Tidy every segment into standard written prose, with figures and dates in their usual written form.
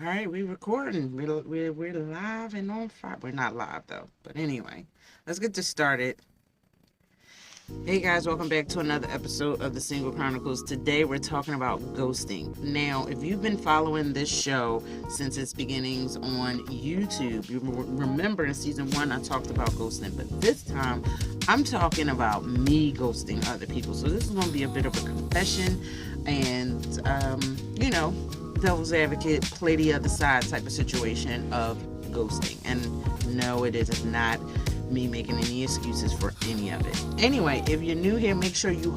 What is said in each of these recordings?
All right, we recording. We're live and on fire. We're not live though, but anyway, let's get this started. Hey guys, welcome back to another episode of the Single Chronicles. Today we're talking about ghosting. Now, if you've been following this show since its beginnings on YouTube, you remember in season 1 I talked about ghosting, but this time I'm talking about me ghosting other people. So this is going to be a bit of a confession and, devil's advocate, play the other side type of situation of ghosting. And no, it is not me making any excuses for any of it. Anyway, if you're new here, make sure you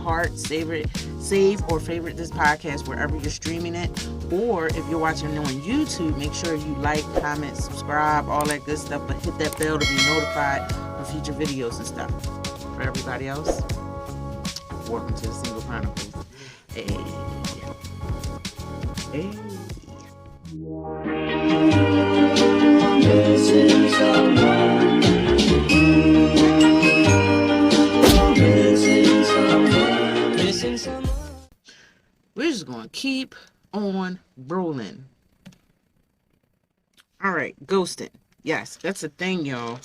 save or favorite this podcast wherever you're streaming it. Or if you're watching it on YouTube, make sure you like, comment, subscribe, all that good stuff. But hit that bell to be notified for future videos and stuff. For everybody else, welcome to the Single Chronicles. Hey. Hey. Missing someone. We're just gonna keep on rolling. All right, ghosting. Yes, that's a thing, y'all.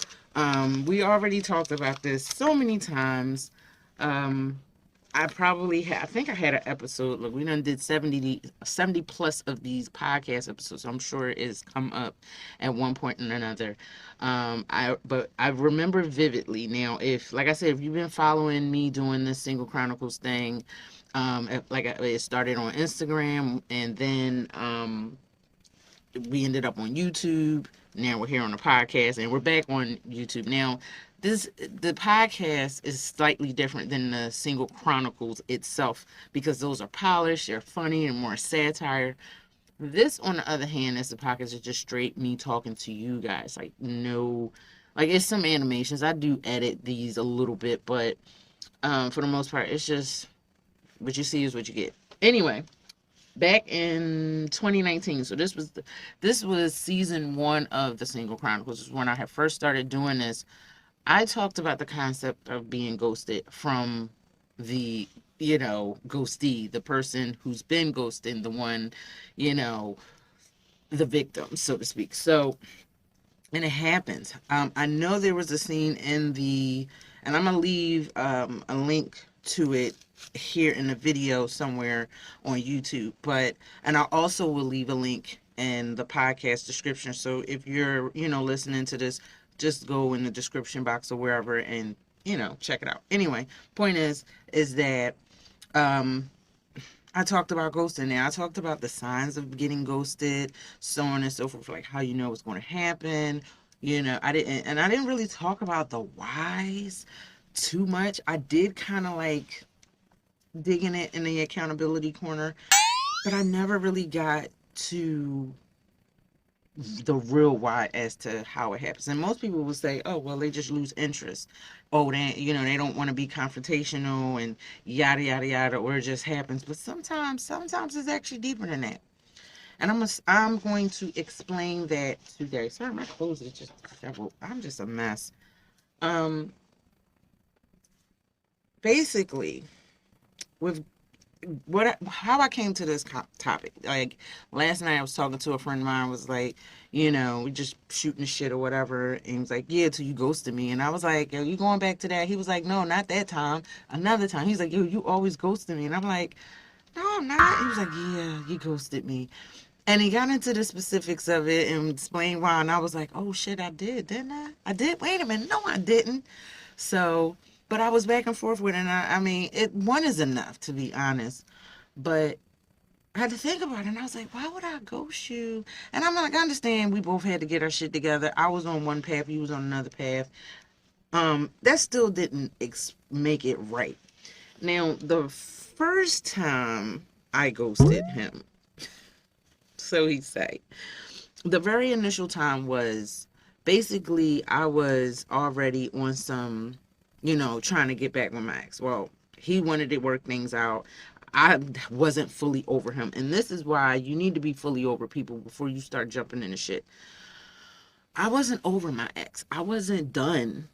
We already talked about this so many times. I think I had an episode. Look, we done did 70 plus of these podcast episodes. So I'm sure it's come up at one point or another. But I remember vividly. Now, like I said, if you've been following me doing this Single Chronicles thing, it started on Instagram, and then we ended up on YouTube. Now we're here on the podcast, and we're back on YouTube. Now, the podcast is slightly different than the Single Chronicles itself because those are polished, they're funny, and more satire. This, on the other hand, is the podcast is just straight me talking to you guys. It's some animations. I do edit these a little bit, but for the most part, it's just what you see is what you get. Anyway, back in 2019, so this was season 1 of the Single Chronicles. This is when I had first started doing this. I talked about the concept of being ghosted from the, ghostee, the person who's been ghosting, the one, the victim, so to speak. So, and it happens. I know there was a scene and I'm going to leave a link to it here in the video somewhere on YouTube, and I also will leave a link in the podcast description. So if you're, listening to this, just go in the description box or wherever and, check it out. Anyway, point is that I talked about ghosting. Now I talked about the signs of getting ghosted, so on and so forth, like how you know it's going to happen. I didn't really talk about the whys too much. I did kind of like digging it in the accountability corner, but I never really got to the real why as to how it happens. And most people will say, oh, well, they just lose interest. Oh, they don't want to be confrontational and yada, yada, yada, or it just happens. But sometimes it's actually deeper than that. And I'm going to explain that today. Sorry, my clothes is just disheveled. I'm just a mess. Basically, with how I came to this topic. Like last night I was talking to a friend of mine, was like, we just shooting the shit or whatever, and he was like, yeah, till you ghosted me. And I was like, yo, you going back to that? He was like, no, not that time, another time. He's like, yo, you always ghosted me. And I'm like, no, I'm not. He was like, yeah, you ghosted me. And he got into the specifics of it and explained why, and I was like, oh shit, I did, didn't I did. Wait a minute, no, I didn't. So, but I was back and forth with it, and I mean, one is enough, to be honest. But I had to think about it, and I was like, why would I ghost you? And I'm like, I understand we both had to get our shit together. I was on one path, he was on another path. That still didn't make it right. Now, the first time I ghosted him, so he say, the very initial time was basically I was already on some, trying to get back with my ex. Well, he wanted to work things out. I wasn't fully over him. And this is why you need to be fully over people before you start jumping into shit. I wasn't over my ex. I wasn't done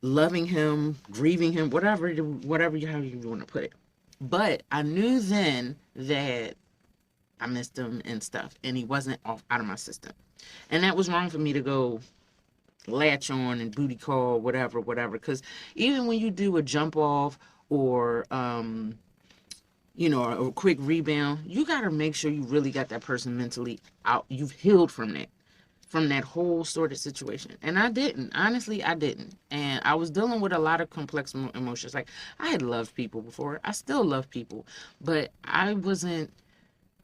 loving him, grieving him, how you want to put it. But I knew then that I missed him and stuff, and he wasn't off out of my system. And that was wrong for me to go latch on and booty call, whatever, whatever. Because even when you do a jump off or a quick rebound, you got to make sure you really got that person mentally out. You've healed from that whole sort of situation. And I didn't. Honestly, I didn't. And I was dealing with a lot of complex emotions. Like, I had loved people before. I still love people. But I wasn't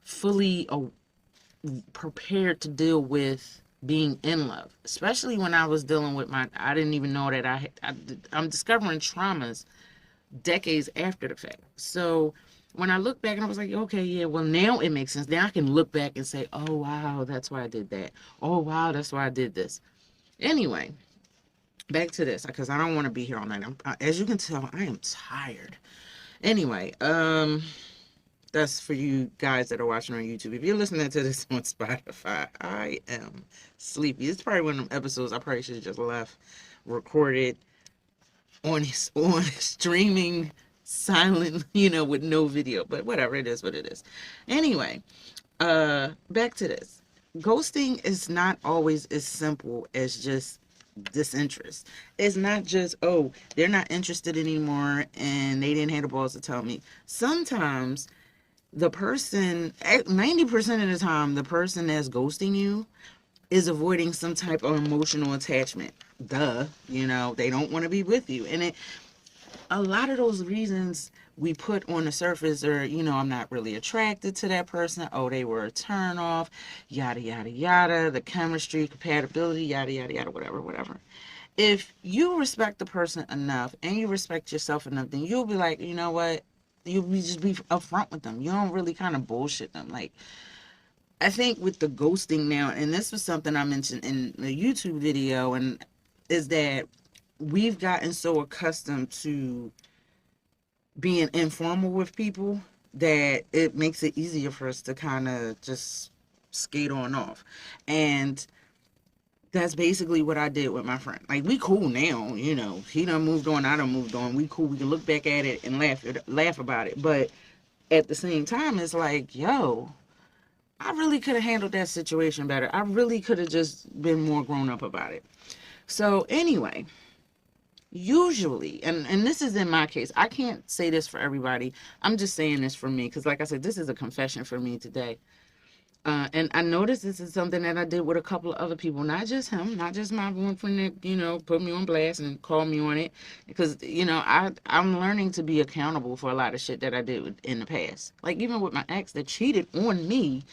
fully prepared to deal with being in love. Especially when I was dealing with I didn't even know that I'm discovering traumas decades after the fact. So when I look back and I was like, okay, yeah, well, now it makes sense. Now I can look back and say, oh, wow, that's why I did that. Oh, wow, that's why I did this. Anyway, back to this, because I don't want to be here all night. As you can tell, I am tired. Anyway, that's for you guys that are watching on YouTube. If you're listening to this on Spotify, I am sleepy. It's probably one of them episodes I probably should have just left recorded on streaming silent, with no video. But whatever, it is what it is. Anyway, back to this. Ghosting is not always as simple as just disinterest. It's not just, oh, they're not interested anymore and they didn't have the balls to tell me. Sometimes the person, 90% of the time, the person that's ghosting you is avoiding some type of emotional attachment. Duh, they don't want to be with you. And a lot of those reasons we put on the surface are, I'm not really attracted to that person. Oh, they were a turn off, yada, yada, yada. The chemistry, compatibility, yada, yada, yada, whatever, whatever. If you respect the person enough and you respect yourself enough, then you'll be like, you know what? Just be upfront with them. You don't really kind of bullshit them. Like, I think with the ghosting now, and this was something I mentioned in the YouTube video, and is that we've gotten so accustomed to being informal with people that it makes it easier for us to kind of just skate on off. And that's basically what I did with my friend. Like, we cool now, he done moved on, I done moved on. We cool. We can look back at it and laugh about it. But at the same time, it's like, yo, I really could have handled that situation better. I really could have just been more grown up about it. So anyway, usually, and this is in my case, I can't say this for everybody. I'm just saying this for me because, like I said, this is a confession for me today. And I noticed this is something that I did with a couple of other people, not just him, not just my one friend that, put me on blast and called me on it. Because, I'm learning to be accountable for a lot of shit that I did in the past. Like, even with my ex that cheated on me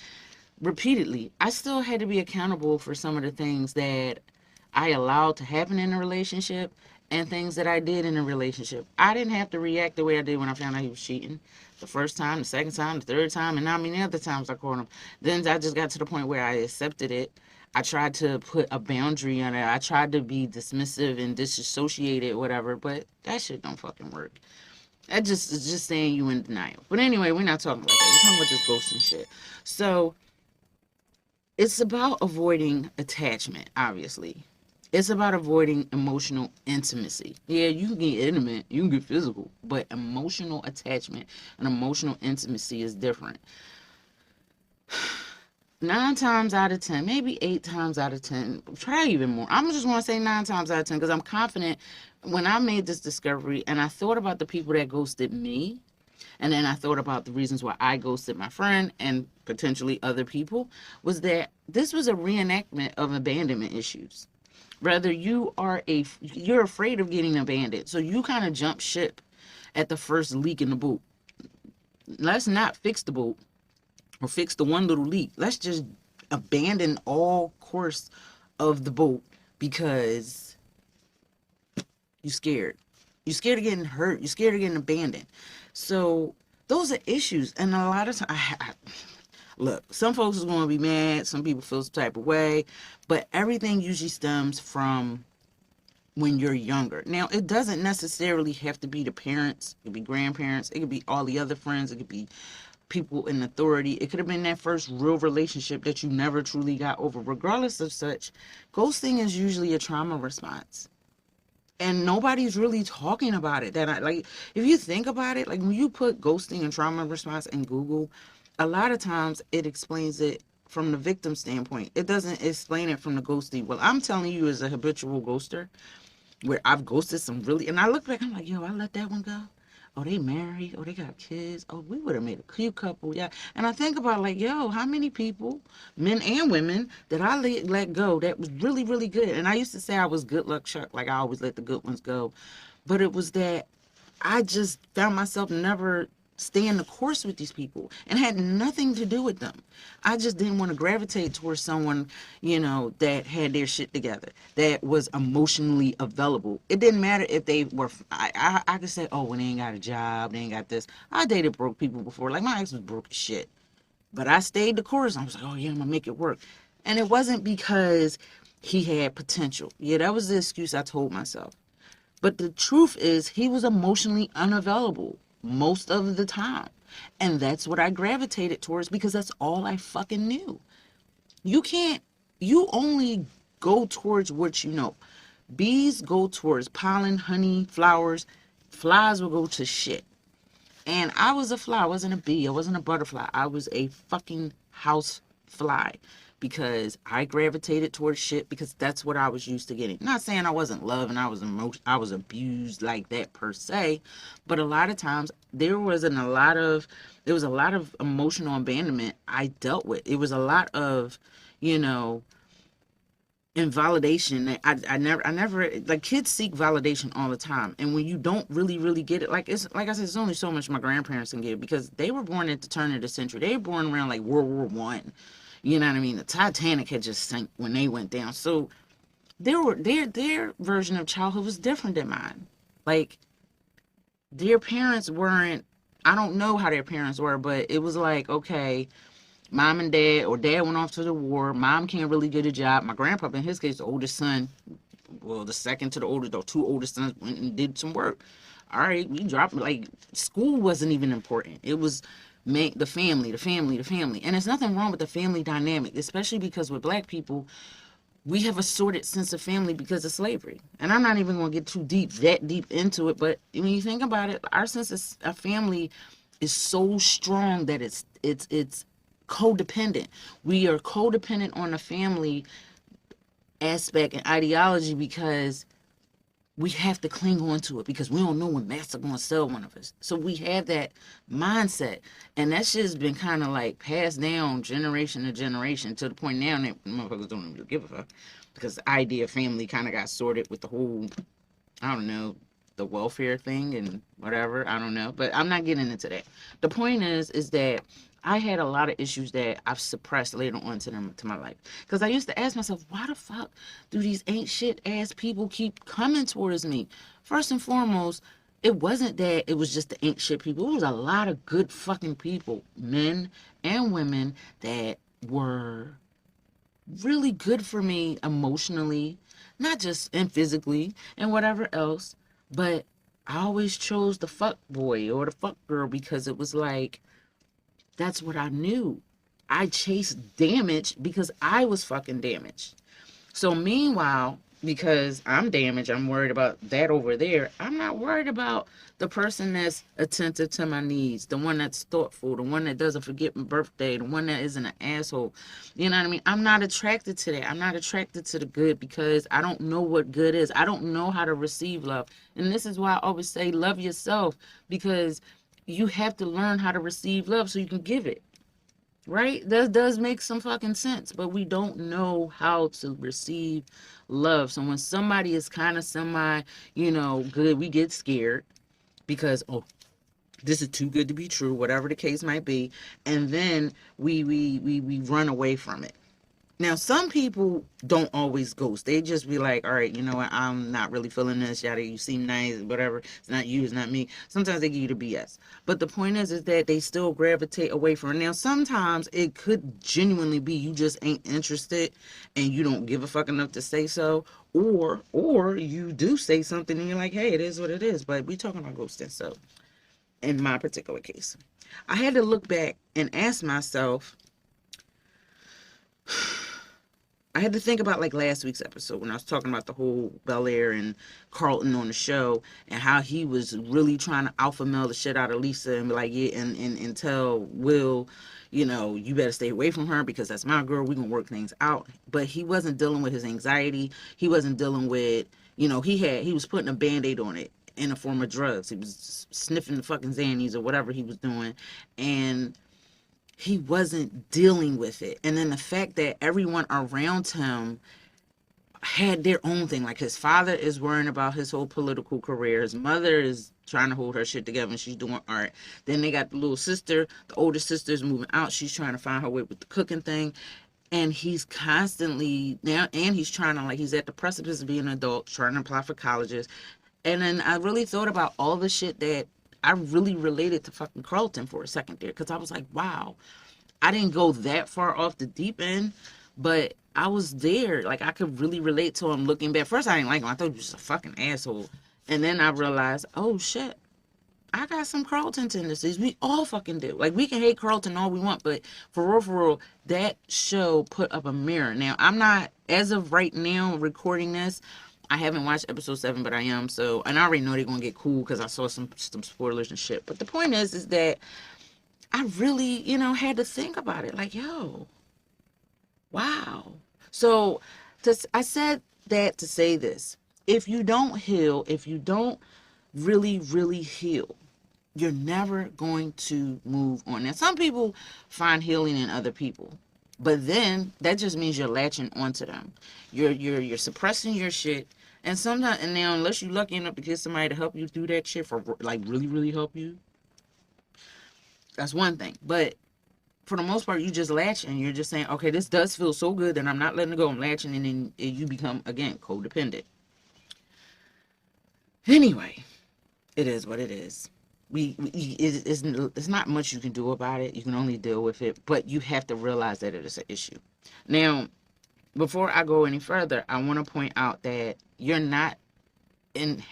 repeatedly, I still had to be accountable for some of the things that I allowed to happen in a relationship and things that I did in a relationship. I didn't have to react the way I did when I found out he was cheating. The first time, the second time, the third time, and how many other times I caught him. Then I just got to the point where I accepted it. I tried to put a boundary on it. I tried to be dismissive and disassociated, whatever, but that shit don't fucking work. That just is just saying you in denial. But anyway, we're not talking about that. We're talking about this ghosting shit. So it's about avoiding attachment, obviously. It's about avoiding emotional intimacy. Yeah, you can get intimate, you can get physical, but emotional attachment and emotional intimacy is different. 9 times out of 10, maybe 8 times out of 10, try even more. I'm just going to say 9 times out of 10 because I'm confident when I made this discovery and I thought about the people that ghosted me, and then I thought about the reasons why I ghosted my friend and potentially other people, was that this was a reenactment of abandonment issues. Rather, you're afraid of getting abandoned, so you kind of jump ship at the first leak in the boat. Let's not fix the boat or fix the one little leak. Let's just abandon all course of the boat because you're scared. You're scared of getting hurt. You're scared of getting abandoned. So those are issues, and a lot of times, look, some folks are going to be mad. Some people feel some type of way. But everything usually stems from when you're younger. Now, it doesn't necessarily have to be the parents. It could be grandparents. It could be all the other friends. It could be people in authority. It could have been that first real relationship that you never truly got over. Regardless of such, ghosting is usually a trauma response. And nobody's really talking about it. If you think about it, like when you put ghosting and trauma response in Google, a lot of times it explains it from the victim standpoint. It doesn't explain it from the ghosty. Well, I'm telling you, as a habitual ghoster, where I've ghosted some really, and I look back, I'm like, yo, I let that one go. Oh, they married. Oh, they got kids. Oh, we would have made a cute couple. Yeah. And I think about like, yo, how many people, men and women, that I let go that was really, really good. And I used to say I was good luck Chuck. Like I always let the good ones go. But it was that I just found myself never staying the course with these people and had nothing to do with them. I just didn't want to gravitate towards someone, that had their shit together, that was emotionally available. It didn't matter if they were, I could say, oh, when they ain't got a job, they ain't got this. I dated broke people before. Like my ex was broke as shit. But I stayed the course. I was like, oh, yeah, I'm going to make it work. And it wasn't because he had potential. Yeah, that was the excuse I told myself. But the truth is, he was emotionally unavailable most of the time. And that's what I gravitated towards because that's all I fucking knew. You can't, you only go towards what you know. Bees go towards pollen, honey, flowers. Flies will go to shit. And I was a fly. I wasn't a bee. I wasn't a butterfly. I was a fucking house fly because I gravitated towards shit because that's what I was used to getting. Not saying I wasn't loved and I was abused like that per se, but a lot of times there was a lot of emotional abandonment I dealt with. It was a lot of, you know, and validation. I never like kids seek validation all the time, and when you don't really get it, like it's like I said, it's only so much my grandparents can give because they were born at the turn of the century. They were born around like World War I. You know what I mean? The Titanic had just sank when they went down, so their version of childhood was different than mine. Like their parents weren't. I don't know how their parents were, but it was like, okay, mom and dad, or dad went off to the war. Mom can't really get a job. My grandpa, in his case, the oldest son, well, the second to the oldest, the two oldest sons went and did some work. All right, we dropped, like, school wasn't even important. It was make the family, the family, the family. And there's nothing wrong with the family dynamic, especially because with black people, we have a sordid sense of family because of slavery. And I'm not even going to get that deep into it. But when you think about it, our sense of family is so strong that it's codependent. We are codependent on the family aspect and ideology because we have to cling on to it because we don't know when master going to sell one of us. So we have that mindset. And that shit has been kind of like passed down generation to generation to the point now that motherfuckers don't really give a fuck because the idea of family kind of got sorted with the whole, I don't know, the welfare thing and whatever. I don't know. But I'm not getting into that. The point is that I had a lot of issues that I've suppressed later on to my life. Because I used to ask myself, why the fuck do these ain't shit ass people keep coming towards me? First and foremost, it wasn't that it was just the ain't shit people. It was a lot of good fucking people, men and women, that were really good for me emotionally, not just and physically and whatever else. But I always chose the fuck boy or the fuck girl because it was like, that's what I knew. I chased damage because I was fucking damaged. So meanwhile, because I'm damaged, I'm worried about that over there. I'm not worried about the person that's attentive to my needs, the one that's thoughtful, the one that doesn't forget my birthday, the one that isn't an asshole. You know what I mean? I'm not attracted to that. I'm not attracted to the good because I don't know what good is. I don't know how to receive love. And this is why I always say love yourself, because you have to learn how to receive love so you can give it. Right? That does make some fucking sense, but we don't know how to receive love. So when somebody is kind of semi, good, we get scared because, oh, this is too good to be true, whatever the case might be, and then we run away from it. Now, some people don't always ghost. They just be like, all right, you know what? I'm not really feeling this. Yada, you seem nice, whatever. It's not you, it's not me. Sometimes they give you the BS. But the point is that they still gravitate away from it. Now, sometimes it could genuinely be you just ain't interested and you don't give a fuck enough to say so. Or you do say something and you're like, hey, it is what it is. But we talking about ghosting. So in my particular case, I had to look back and ask myself, I had to think about like last week's episode when I was talking about the whole Bel Air and Carlton on the show and how he was really trying to alpha male the shit out of Lisa and be like, yeah, and tell Will, you know, you better stay away from her because that's my girl. We gonna work things out. But he wasn't dealing with his anxiety. He wasn't dealing with, you know, he was putting a band-aid on it in the form of drugs. He was sniffing the fucking Xannies or whatever he was doing. And he wasn't dealing with it. And then the fact that everyone around him had their own thing. Like his father is worrying about his whole political career. His mother is trying to hold her shit together and she's doing art. Then they got the little sister, the older sister is moving out. She's trying to find her way with the cooking thing. And he's constantly now, and he's trying to, like, he's at the precipice of being an adult, trying to apply for colleges. And then I really thought about all the shit that I really related to fucking Carlton for a second there. Cause I was like, wow, I didn't go that far off the deep end, but I was there. Like I could really relate to him looking back. First, I didn't like him. I thought he was just a fucking asshole. And then I realized, oh shit, I got some Carlton tendencies. We all fucking do. Like we can hate Carlton all we want, but for real, that show put up a mirror. Now I'm not, as of right now, recording this. I haven't watched episode 7, but I am. So, and I already know they're gonna get cool because I saw some spoilers and shit. But the point is that I really, you know, had to think about it. Like, yo, wow. So I said that to say this. If you don't heal, if you don't really, really heal, you're never going to move on. Now, some people find healing in other people, but then that just means you're latching onto them. You're suppressing your shit. And sometimes, and now, unless you're lucky enough to get somebody to help you do that shit for like really, really help you, that's one thing. But for the most part, you just latch and you're just saying, okay, this does feel so good that I'm not letting it go. I'm latching, and then you become, again, codependent. Anyway, it is what it is. It's not much you can do about it. You can only deal with it, but you have to realize that it is an issue. Now, before I go any further, I want to point out that you're not an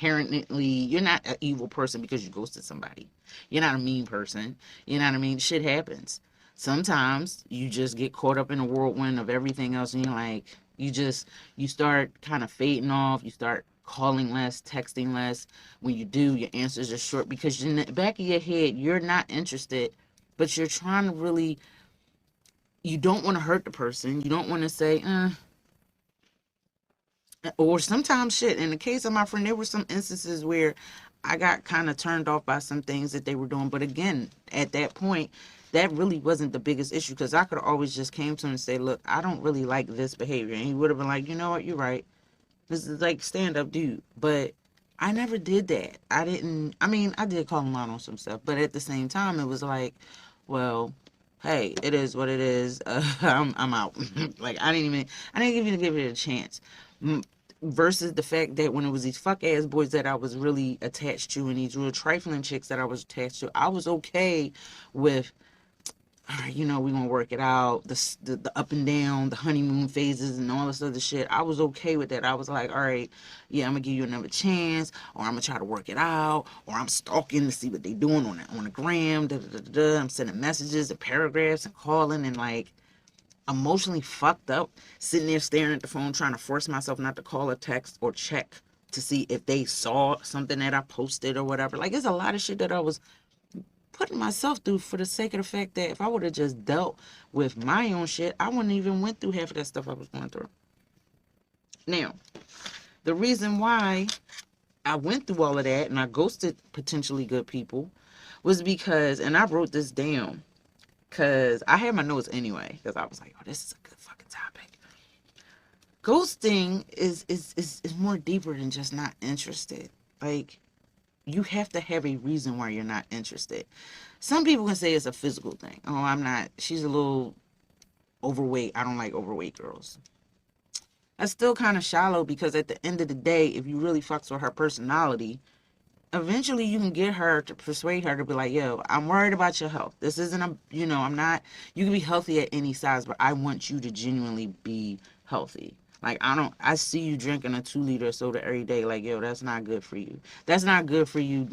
evil person because you ghosted somebody. You're not a mean person. You know what I mean? Shit happens. Sometimes you just get caught up in a whirlwind of everything else and you're like, you start kind of fading off. You start calling less, texting less. When you do, your answers are short because in the back of your head, you're not interested, but you're trying to really, you don't want to hurt the person. You don't want to say, or sometimes shit. In the case of my friend, there were some instances where I got kind of turned off by some things that they were doing. But again, at that point, that really wasn't the biggest issue because I could always just came to him and say, look, I don't really like this behavior. And he would have been like, you know what, you're right. This is like stand up dude. But I never did that. I mean, I did call him out on some stuff. But at the same time, it was like, well, hey, it is what it is. I'm out. Like, I didn't even give it a chance. Versus the fact that when it was these fuck ass boys that I was really attached to and these real trifling chicks that I was attached to, I was okay with, all right, you know, we're gonna work it out. The up and down, the honeymoon phases and all this other shit. I was okay with that. I was like, all right, yeah, I'm gonna give you another chance, or I'm gonna try to work it out, or I'm stalking to see what they doing on the gram. Da, da, da, da. I'm sending messages and paragraphs and calling and like emotionally fucked up, sitting there staring at the phone, trying to force myself not to call or text or check to see if they saw something that I posted or whatever. Like, there's a lot of shit that I was putting myself through for the sake of the fact that if I would have just dealt with my own shit, I wouldn't even went through half of that stuff I was going through. Now, the reason why I went through all of that and I ghosted potentially good people was because, and I wrote this down because I had my notes anyway because I was like, oh, this is a good fucking topic. Ghosting is more deeper than just not interested. Like, you have to have a reason why you're not interested. Some people can say it's a physical thing. Oh, I'm not, she's a little overweight. I don't like overweight girls. That's still kind of shallow because at the end of the day, if you really fucks with her personality, eventually you can get her to persuade her to be like, yo, I'm worried about your health. This isn't a, you know, I'm not, you can be healthy at any size, but I want you to genuinely be healthy. Like, I see you drinking a 2-liter soda every day. Like, yo, that's not good for you. That's not good for you.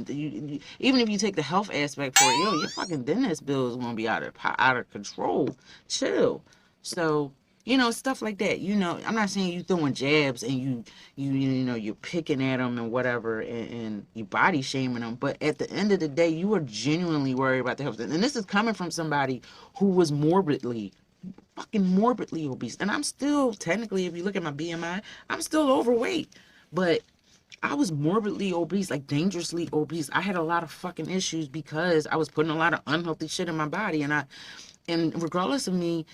Even if you take the health aspect for it, yo, your fucking dentist bill is going to be out of control. Chill. So, stuff like that. I'm not saying you throwing jabs and you're picking at them and whatever, and you body shaming them, but at the end of the day, you are genuinely worried about the health. And this is coming from somebody who was fucking morbidly obese. And I'm still, technically, if you look at my BMI, I'm still overweight. But I was morbidly obese, like dangerously obese. I had a lot of fucking issues because I was putting a lot of unhealthy shit in my body. And regardless of me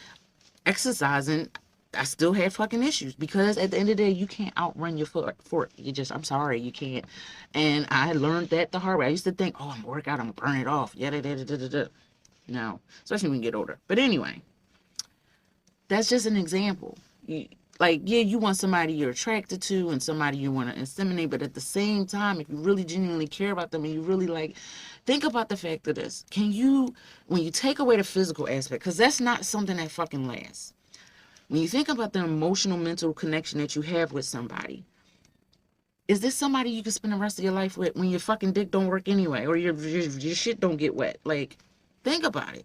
exercising, I still had fucking issues because at the end of the day, you can't outrun your foot. I'm sorry, you can't. And I learned that the hard way. I used to think, oh, I'm gonna work out, I'm gonna burn it off. Yeah, da, da, da, da, da. No, especially when you get older. But anyway, that's just an example. Yeah, you want somebody you're attracted to and somebody you want to inseminate, but at the same time, if you really genuinely care about them and you really think about the fact of this. When you take away the physical aspect, because that's not something that fucking lasts. When you think about the emotional, mental connection that you have with somebody, is this somebody you can spend the rest of your life with when your fucking dick don't work anyway, or your shit don't get wet? Like, think about it.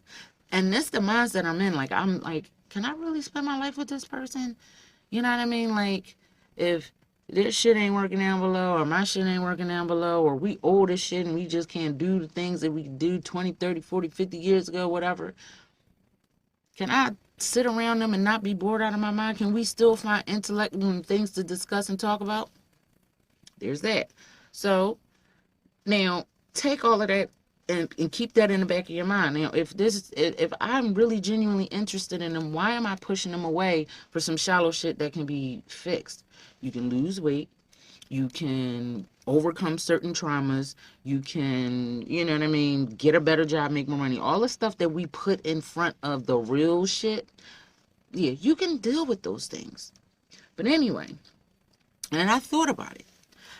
And that's the mindset I'm in. Like, I'm like, can I really spend my life with this person? You know what I mean? Like, if this shit ain't working down below, or my shit ain't working down below, or we old as shit and we just can't do the things that we could do 20, 30, 40, 50 years ago, whatever. Can I sit around them and not be bored out of my mind? Can we still find intellect and things to discuss and talk about? There's that. So, now, take all of that and keep that in the back of your mind. Now, if I'm really genuinely interested in them, why am I pushing them away for some shallow shit that can be fixed? You can lose weight. You can overcome certain traumas. You can, you know what I mean, get a better job, make more money. All the stuff that we put in front of the real shit, yeah, you can deal with those things. But anyway, and I thought about it.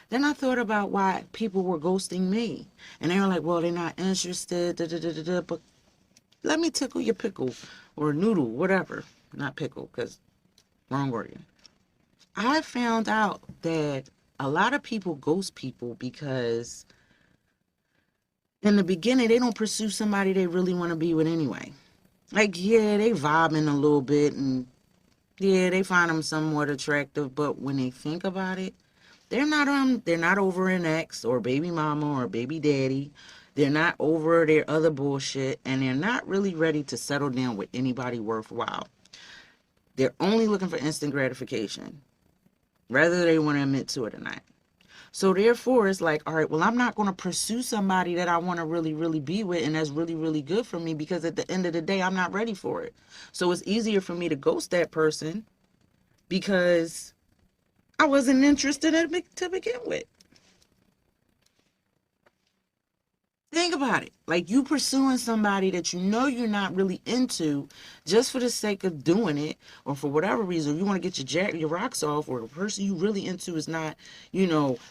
Then I thought about why people were ghosting me. And they were like, well, they're not interested, da, da, da, da, da. But let me tickle your pickle or noodle, whatever. Not pickle, because wrong organ. I found out that a lot of people ghost people because in the beginning, they don't pursue somebody they really want to be with anyway. Like, yeah, they vibing a little bit and yeah, they find them somewhat attractive, but when they think about it, they're not over an ex or baby mama or baby daddy. They're not over their other bullshit, and they're not really ready to settle down with anybody worthwhile. They're only looking for instant gratification, whether they want to admit to it or not. So therefore, it's like, all right, well, I'm not going to pursue somebody that I want to really, really be with and that's really, really good for me because at the end of the day, I'm not ready for it. So it's easier for me to ghost that person because I wasn't interested in it to begin with. Think about it. Like you pursuing somebody that you know you're not really into just for the sake of doing it or for whatever reason. You want to get your rocks off or the person you really into is not,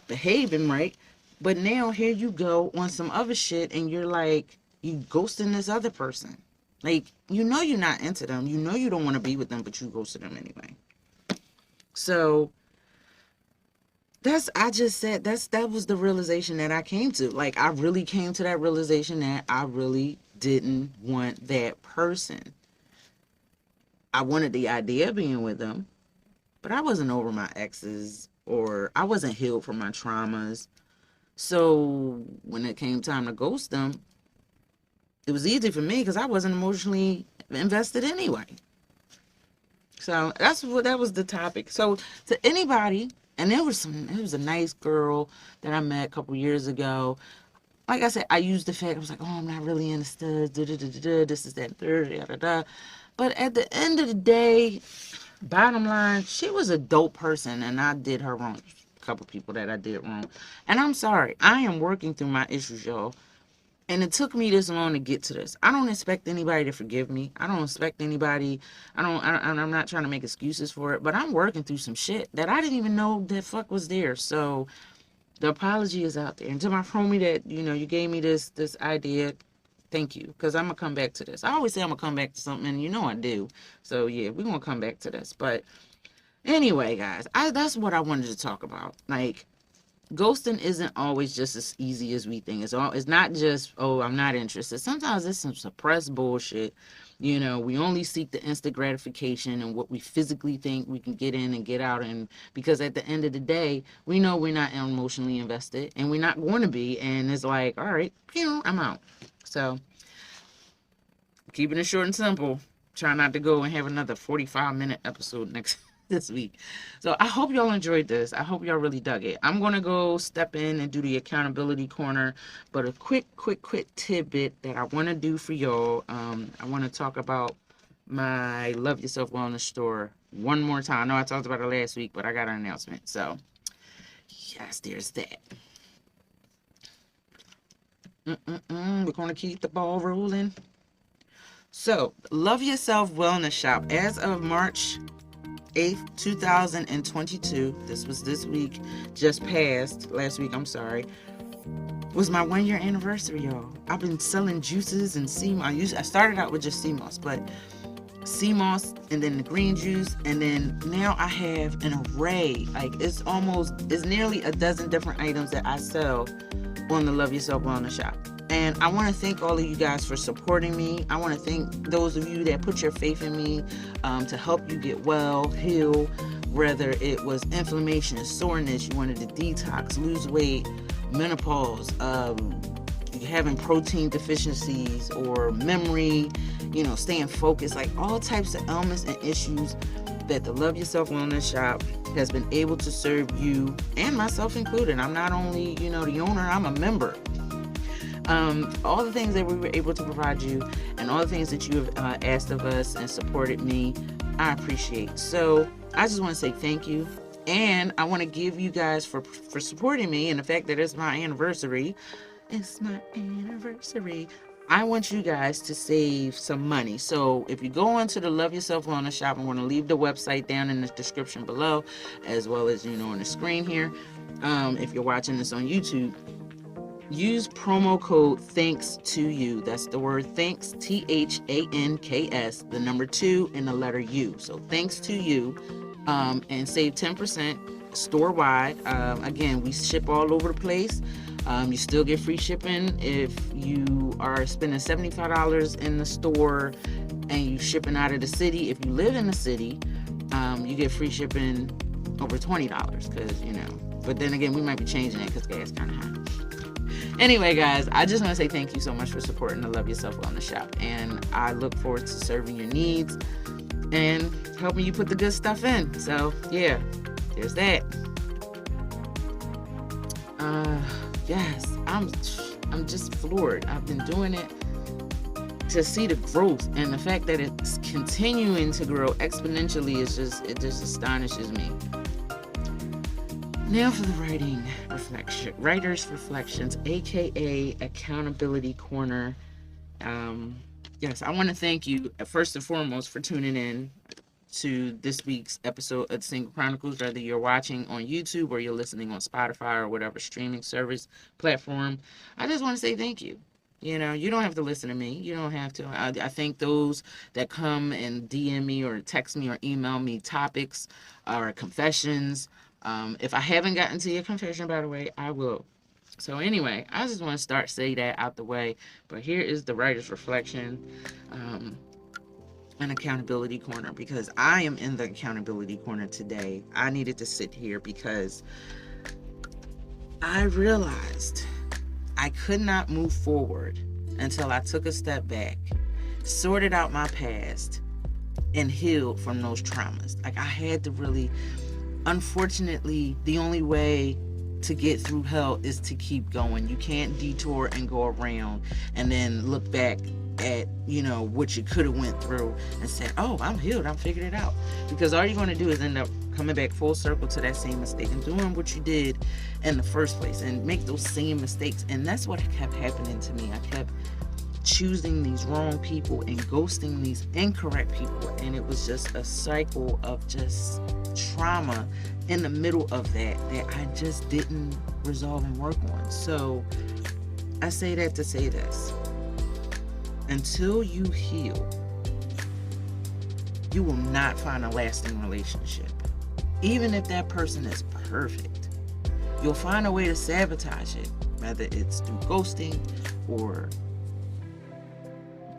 behaving right. But now here you go on some other shit and you're like, you ghosting this other person. Like, you're not into them. You know you don't want to be with them, but you ghosted them anyway. So that was the realization that I came to. Like, I really came to that realization that I really didn't want that person. I wanted the idea of being with them, but I wasn't over my exes or I wasn't healed from my traumas. So when it came time to ghost them, it was easy for me because I wasn't emotionally invested anyway. So that was the topic. So to anybody, and it was a nice girl that I met a couple years ago. Like I said, I used the fact I was like, oh, I'm not really into studs, this is that, third, da da da. But at the end of the day, bottom line, she was a dope person, and I did her wrong. A couple people that I did wrong, and I'm sorry. I am working through my issues, y'all. And it took me this long to get to this. I don't expect anybody to forgive me. I don't expect anybody. I'm not trying to make excuses for it, but I'm working through some shit that I didn't even know that fuck was there. So the apology is out there. And to my homie that, you gave me this idea, thank you. Because I'm going to come back to this. I always say I'm going to come back to something, and I do. So yeah, we're going to come back to this. But anyway, guys, that's what I wanted to talk about. Like, ghosting isn't always just as easy as we think. It's not just, oh, I'm not interested. Sometimes it's some suppressed bullshit We only seek the instant gratification and what we physically think we can get in and get out. And because at the end of the day, we know we're not emotionally invested and we're not going to be. And it's like, all right, I'm out. So keeping it short and simple. Try not to go and have another 45-minute episode this week. So I hope y'all enjoyed this. I hope y'all really dug it. I'm going to go step in and do the accountability corner. But a quick tidbit that I want to do for y'all. I want to talk about my Love Yourself Wellness store one more time. I know I talked about it last week, but I got an announcement. So, yes, there's that. We're going to keep the ball rolling. So, Love Yourself Wellness Shop, as of March 8th, 2022, this was this week, just passed, last week, I'm sorry, was my 1-year anniversary, y'all. I've been selling juices and sea moss. I started out with just sea moss, but sea moss and then the green juice, and then now I have an array, like it's nearly a dozen different items that I sell on the Love Yourself Wellness Shop. And I want to thank all of you guys for supporting me. I want to thank those of you that put your faith in me to help you get well, heal, whether it was inflammation, soreness, you wanted to detox, lose weight, menopause, having protein deficiencies or memory, staying focused, like all types of ailments and issues that the Love Yourself Wellness Shop has been able to serve you and myself included. I'm not only, the owner, I'm a member. All the things that we were able to provide you and all the things that you have asked of us and supported me, I appreciate. So I just want to say thank you. And I want to give you guys for supporting me and the fact that it's my anniversary. It's my anniversary. I want you guys to save some money. So if you go into the Love Yourself Wellness Shop, I'm going to leave the website down in the description below, as well as, on the screen here. If you're watching this on YouTube, use promo code THANKS2YOU. That's the word thanks, THANKS, the number 2 and the letter U. So thanks to you, and save 10% store-wide. Again, we ship all over the place. You still get free shipping if you are spending $75 in the store and you shipping out of the city. If you live in the city, you get free shipping over $20 because, but then again, we might be changing it because gas kind of high. Anyway, guys, I just want to say thank you so much for supporting the Love Yourself Wellness Shop. And I look forward to serving your needs and helping you put the good stuff in. So, yeah, there's that. Yes, I'm just floored. I've been doing it to see the growth, and the fact that it's continuing to grow exponentially it just astonishes me. Now for the writer's reflections, aka accountability corner. Yes, I want to thank you first and foremost for tuning in to this week's episode of Single Chronicles, whether you're watching on YouTube or you're listening on Spotify or whatever streaming service platform. I just want to say thank you. You don't have to listen to me. You don't have to. I thank those that come and DM me or text me or email me topics or confessions. If I haven't gotten to your confession, by the way, I will. So anyway, I just want to say that out the way. But here is the writer's reflection. An accountability corner, because I am in the accountability corner today. I needed to sit here because I realized I could not move forward until I took a step back, sorted out my past, and healed from those traumas. Like I had to really, unfortunately, the only way to get through hell is to keep going. You can't detour and go around and then look back at what you could have went through and said, oh, I'm healed, I figured it out. Because all you're going to do is end up coming back full circle to that same mistake and doing what you did in the first place and make those same mistakes. And that's what kept happening to me. I kept choosing these wrong people and ghosting these incorrect people, and it was just a cycle of just trauma in the middle of that I just didn't resolve and work on. So I say that to say this: until you heal, you will not find a lasting relationship. Even if that person is perfect, you'll find a way to sabotage it, whether it's through ghosting or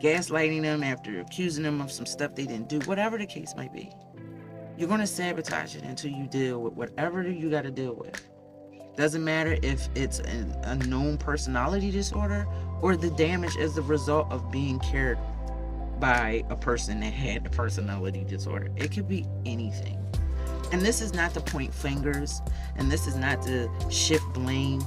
gaslighting them, after accusing them of some stuff they didn't do, whatever the case might be. You're going to sabotage it until you deal with whatever you got to deal with. Doesn't matter if it's a known personality disorder or the damage as the result of being cared by a person that had a personality disorder. It could be anything. And this is not to point fingers, and this is not to shift blame.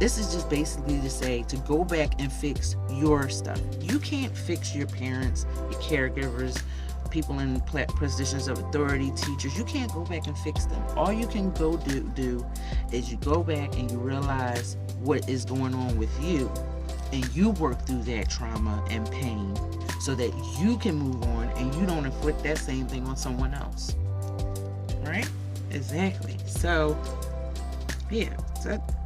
This is just basically to say to go back and fix your stuff. You can't fix your parents, your caregivers, people in positions of authority, teachers. You can't go back and fix them. All you can go do is you go back and you realize what is going on with you, and you work through that trauma and pain so that you can move on and you don't inflict that same thing on someone else. Right? Exactly. So, yeah.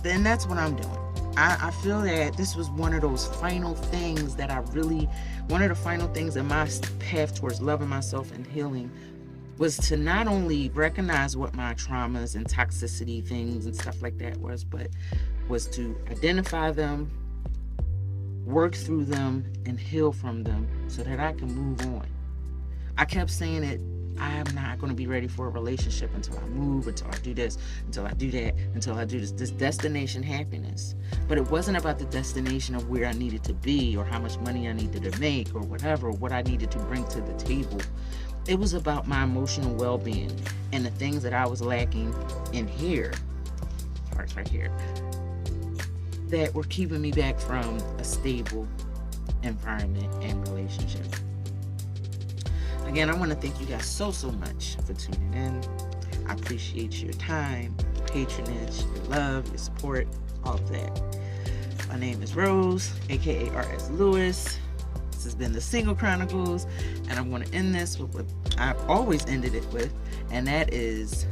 Then that's what I'm doing. I feel that this was one of those final things that one of the final things in my path towards loving myself and healing was to not only recognize what my traumas and toxicity things and stuff like that but was to identify them, work through them, and heal from them so that I can move on. I kept saying it, I'm not going to be ready for a relationship until I move, until I do this, until I do that, until I do this destination happiness. But it wasn't about the destination of where I needed to be or how much money I needed to make or whatever, what I needed to bring to the table. It was about my emotional well-being and the things that I was lacking in here, parts right here, that were keeping me back from a stable environment and relationship. Again, I want to thank you guys so much for tuning in. I appreciate your time, your patronage, your love, your support, all of that. My name is Rose, aka R.S. Lewis. This has been the Single Chronicles, and I'm going to end this with what I've always ended it with, and that is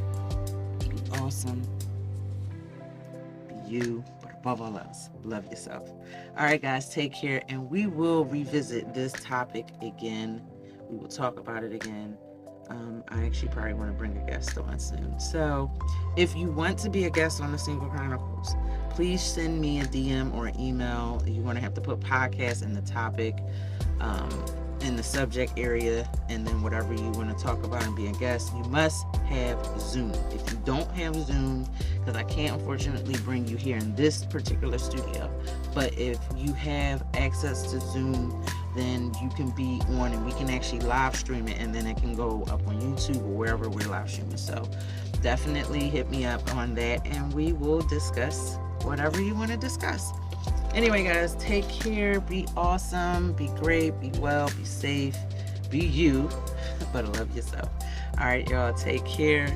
be awesome, be you, but above all else, love yourself. All right, guys, take care, and we will revisit this topic again. We will talk about it again. I actually probably want to bring a guest on soon. So if you want to be a guest on the Single Chronicles, please send me a DM or an email. You want to have to put podcast in the topic, in the subject area, and then whatever you want to talk about and be a guest. You must have Zoom. If you don't have Zoom, because I can't unfortunately bring you here in this particular studio, but if you have access to Zoom, then you can be on and we can actually live stream it, and then it can go up on YouTube or wherever we're live streaming. So definitely hit me up on that and we will discuss whatever you want to discuss. Anyway, guys, take care, be awesome, be great, be well, be safe, be you, but love yourself. All right, y'all, take care.